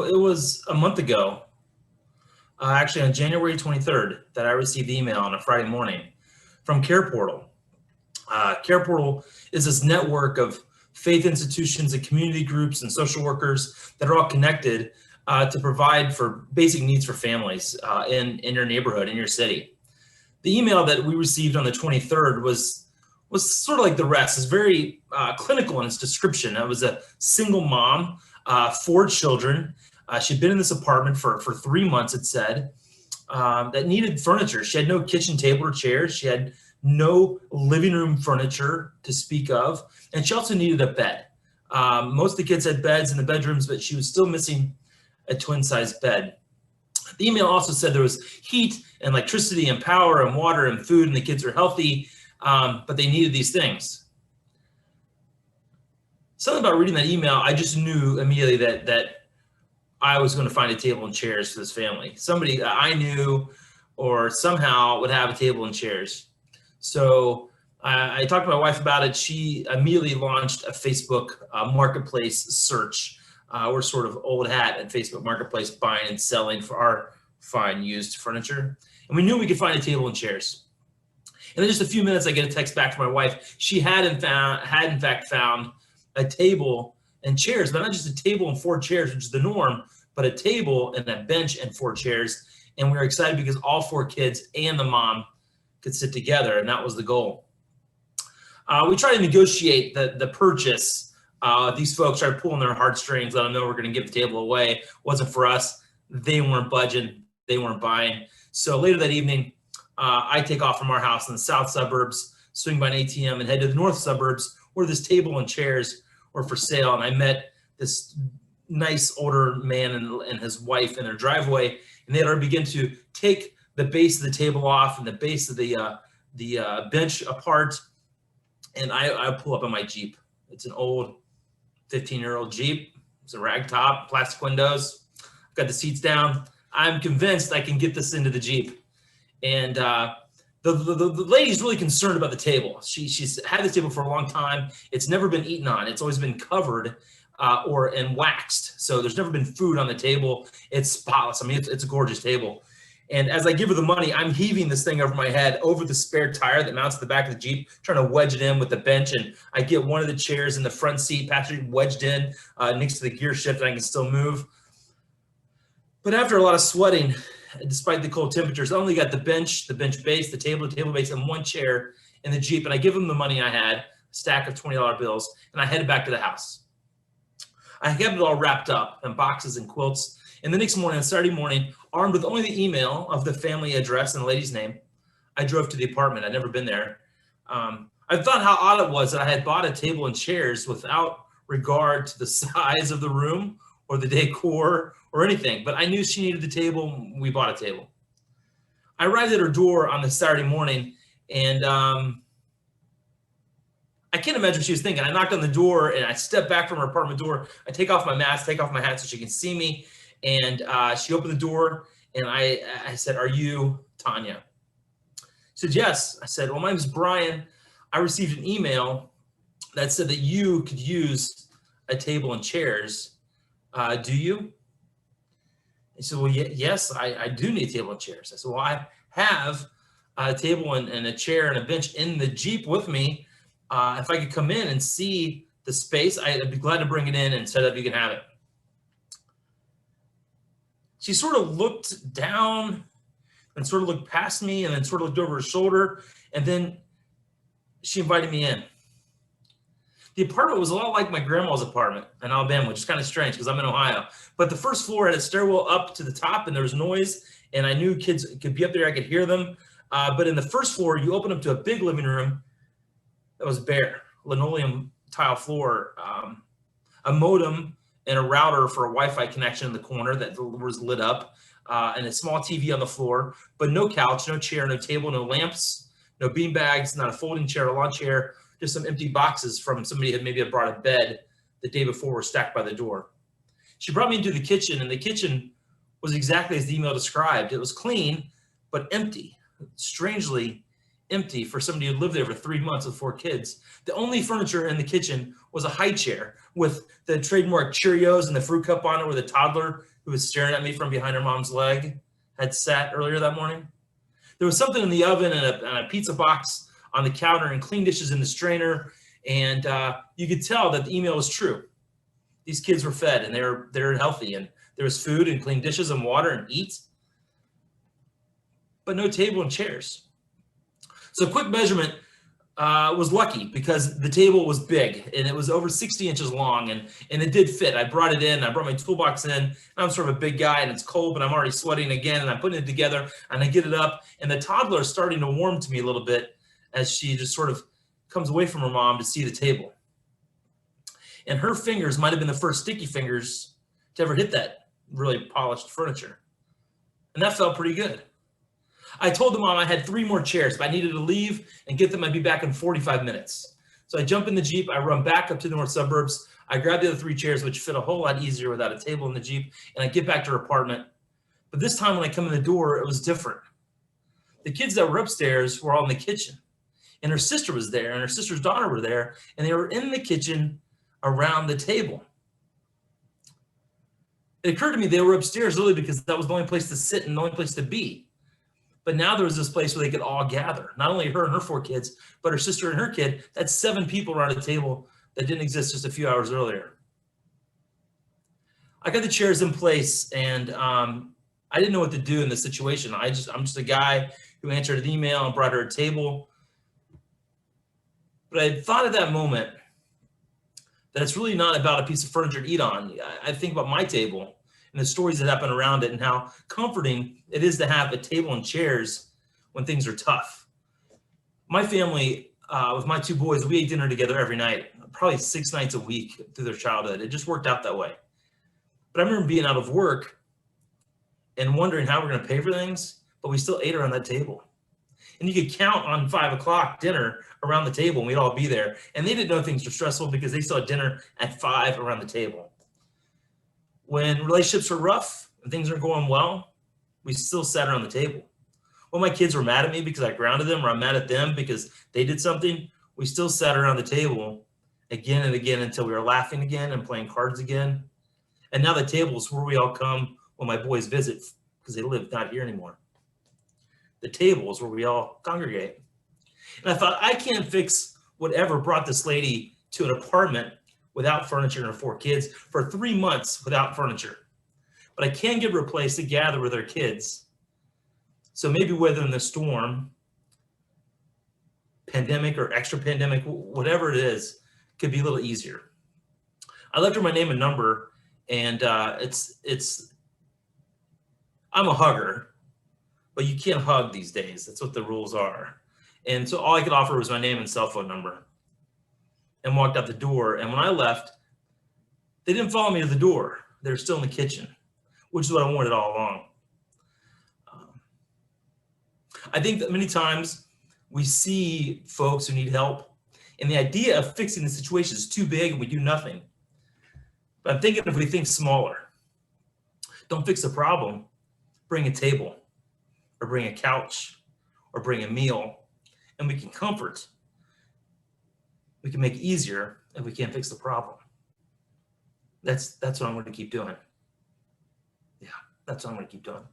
it was a month ago, actually on January 23rd, that I received the email on a Friday morning from Care Portal. Care Portal is this network of faith institutions and community groups and social workers that are all connected to provide for basic needs for families in your neighborhood, in your city. The email that we received on the 23rd was sort of like the rest. It's very clinical in its description. It was a single mom, 4 children. She'd been in this apartment for 3 months, it said, that needed furniture. She had no kitchen table or chairs. She had no living room furniture to speak of. And she also needed a bed. Most of the kids had beds in the bedrooms, but she was still missing a twin-sized bed. The email also said there was heat and electricity and power and water and food, and the kids were healthy, but they needed these things. Something about reading that email, I just knew immediately that I was going to find a table and chairs for this family. Somebody that I knew or somehow would have a table and chairs. So I talked to my wife about it. She immediately launched a Facebook marketplace search. We're sort of old hat at Facebook Marketplace, buying and selling for our fine used furniture. And we knew we could find a table and chairs. And in just a few minutes, I get a text back from my wife. She had in fact found a table and chairs, but not just a table and 4 chairs, which is the norm, but a table and a bench and 4 chairs. And we were excited because all 4 kids and the mom could sit together, and that was the goal. We tried to negotiate the purchase. These folks tried pulling their heartstrings, let them know we're going to give the table away. It wasn't for us. They weren't budging. They weren't buying. So later that evening, I take off from our house in the south suburbs, swing by an ATM, and head to the north suburbs where this table and chairs were for sale. And I met this nice older man and his wife in their driveway, and they had already begun to take the base of the table off and the base of the bench apart. And I pull up on my Jeep. It's an old 15-year-old Jeep. It's a rag top, plastic windows. I've got the seats down. I'm convinced I can get this into the Jeep. And the lady's really concerned about the table. She's had this table for a long time. It's never been eaten on. It's always been covered and waxed. So there's never been food on the table. It's spotless. I mean, it's a gorgeous table. And as I give her the money, I'm heaving this thing over my head, over the spare tire that mounts to the back of the Jeep, trying to wedge it in with the bench. And I get one of the chairs in the front seat, passenger wedged in next to the gear shift, and I can still move. But after a lot of sweating, despite the cold temperatures, I only got the bench base, the table base, and 1 chair in the Jeep. And I give them the money I had, a stack of $20 bills, and I headed back to the house. I kept it all wrapped up in boxes and quilts. And the next morning, on Saturday morning, armed with only the email of the family address and the lady's name, I drove to the apartment. I'd never been there. I thought how odd it was that I had bought a table and chairs without regard to the size of the room or the decor or anything. But I knew she needed the table. We bought a table. I arrived at her door on the Saturday morning, and I can't imagine what she was thinking. I knocked on the door, and I stepped back from her apartment door. I take off my mask, take off my hat so she can see me. And she opened the door, and I said, "Are you Tanya?" She said, "Yes." I said, "Well, my name is Bryan. I received an email that said that you could use a table and chairs. Do you?" She said, "Well, yes, I do need a table and chairs." I said, "Well, I have a table and a chair and a bench in the Jeep with me. If I could come in and see the space, I'd be glad to bring it in and set up. You can have it." She sort of looked down and sort of looked past me and then sort of looked over her shoulder, and then she invited me in. The apartment was a lot like my grandma's apartment in Alabama, which is kind of strange because I'm in Ohio. But the first floor had a stairwell up to the top, and there was noise, and I knew kids could be up there. I could hear them. But in the first floor, you open up to a big living room that was bare, linoleum tile floor, a modem and a router for a Wi-Fi connection in the corner that was lit up, and a small TV on the floor, but no couch, no chair, no table, no lamps, no bean bags, not a folding chair, a lawn chair, just some empty boxes from somebody who maybe had brought a bed the day before were stacked by the door. She brought me into the kitchen, and the kitchen was exactly as the email described. It was clean, but empty, strangely empty for somebody who lived there for 3 months with 4 kids. The only furniture in the kitchen was a high chair with the trademark Cheerios and the fruit cup on it, where the toddler who was staring at me from behind her mom's leg had sat earlier that morning. There was something in the oven and a pizza box on the counter and clean dishes in the strainer. And you could tell that the email was true. These kids were fed and they're healthy, and there was food and clean dishes and water and eat, but no table and chairs. So quick measurement was lucky because the table was big and it was over 60 inches long, and it did fit. I brought it in, I brought my toolbox in, and I'm sort of a big guy and it's cold, but I'm already sweating again, and I'm putting it together and I get it up, and the toddler is starting to warm to me a little bit as she just sort of comes away from her mom to see the table. And her fingers might have been the first sticky fingers to ever hit that really polished furniture. And that felt pretty good. I told the mom I had 3 more chairs, but I needed to leave and get them. I'd be back in 45 minutes. So I jump in the Jeep, I run back up to the north suburbs. I grab the other 3 chairs, which fit a whole lot easier without a table in the Jeep, and I get back to her apartment. But this time when I come in the door, it was different. The kids that were upstairs were all in the kitchen, and her sister was there, and her sister's daughter were there, and they were in the kitchen around the table. It occurred to me they were upstairs really because that was the only place to sit and the only place to be. But now there was this place where they could all gather. Not only her and her 4 kids, but her sister and her kid. That's 7 people around a table that didn't exist just a few hours earlier. I got the chairs in place, and I didn't know what to do in this situation. I'm just a guy who answered an email and brought her a table. But I thought at that moment that it's really not about a piece of furniture to eat on. I think about my table and the stories that happen around it and how comforting it is to have a table and chairs when things are tough. My family, with my 2 boys, we ate dinner together every night, probably 6 nights a week through their childhood. It just worked out that way. But I remember being out of work and wondering how we're going to pay for things, but we still ate around that table. And you could count on 5 o'clock dinner around the table, and we'd all be there. And they didn't know things were stressful because they still had dinner at 5 around the table. When relationships are rough and things aren't going well, we still sat around the table. When my kids were mad at me because I grounded them, or I'm mad at them because they did something, we still sat around the table again and again until we were laughing again and playing cards again. And now the table is where we all come when my boys visit because they live not here anymore. The table is where we all congregate. And I thought, I can't fix whatever brought this lady to an apartment without furniture and her 4 kids for 3 months without furniture. But I can give her a place to gather with her kids. So maybe weathering the storm, pandemic or extra pandemic, whatever it is, could be a little easier. I left her my name and number, and I'm a hugger. But you can't hug these days. That's what the rules are. And so all I could offer was my name and cell phone number, and walked out the door. And when I left, they didn't follow me to the door. They were still in the kitchen, which is what I wanted all along. I think that many times we see folks who need help, and the idea of fixing the situation is too big and we do nothing. But I'm thinking if we think smaller, don't fix the problem, bring a table, or bring a couch, or bring a meal, and we can comfort. We can make it easier if we can't fix the problem. That's what I'm going to keep doing. Yeah, that's what I'm going to keep doing.